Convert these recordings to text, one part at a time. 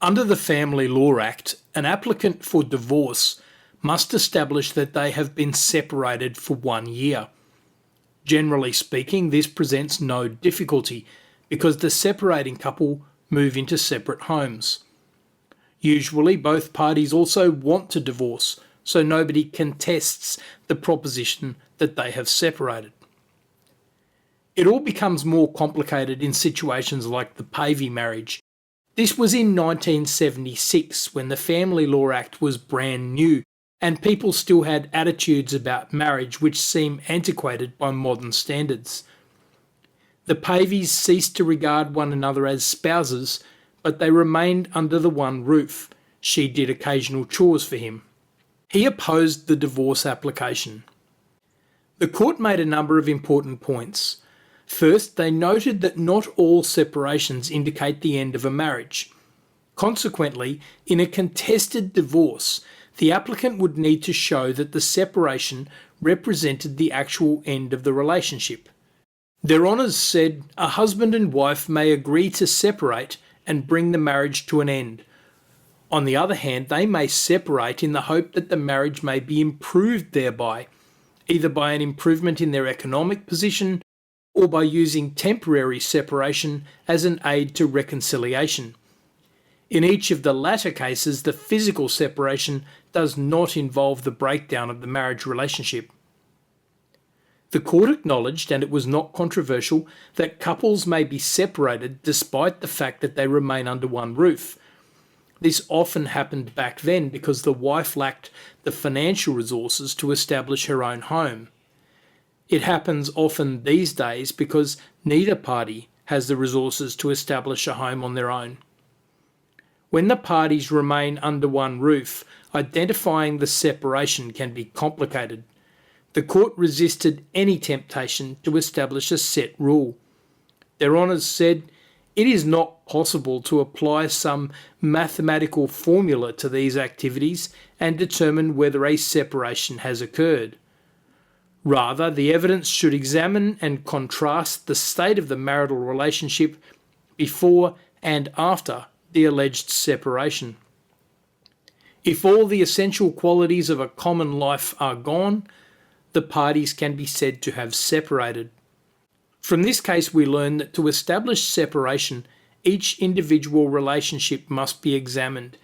Under the Family Law Act, an applicant for divorce must establish that they have been separated for 1 year. Generally speaking, this presents no difficulty because the separating couple move into separate homes. Usually, both parties also want to divorce, so nobody contests the proposition that they have separated. It all becomes more complicated in situations like the Pavey marriage. This was in 1976 when the Family Law Act was brand new and people still had attitudes about marriage which seem antiquated by modern standards. The Paveys ceased to regard one another as spouses, but they remained under the one roof. She did occasional chores for him. He opposed the divorce application. The court made a number of important points. First, they noted that not all separations indicate the end of a marriage. Consequently, in a contested divorce, the applicant would need to show that the separation represented the actual end of the relationship. Their Honours said a husband and wife may agree to separate and bring the marriage to an end. On the other hand, they may separate in the hope that the marriage may be improved thereby, either by an improvement in their economic position or by using temporary separation as an aid to reconciliation. In each of the latter cases, the physical separation does not involve the breakdown of the marriage relationship. The court acknowledged, and it was not controversial, that couples may be separated despite the fact that they remain under one roof. This often happened back then because the wife lacked the financial resources to establish her own home. It happens often these days because neither party has the resources to establish a home on their own. When the parties remain under one roof, identifying the separation can be complicated. The court resisted any temptation to establish a set rule. Their Honours said, it is not possible to apply some mathematical formula to these activities and determine whether a separation has occurred. Rather, the evidence should examine and contrast the state of the marital relationship before and after the alleged separation. If all the essential qualities of a common life are gone, the parties can be said to have separated. From this case, we learn that to establish separation, each individual relationship must be examined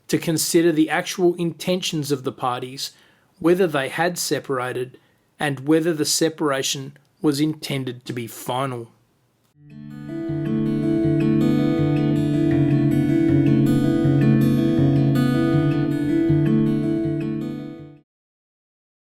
to consider the actual intentions of the parties, whether they had separated, and whether the separation was intended to be final.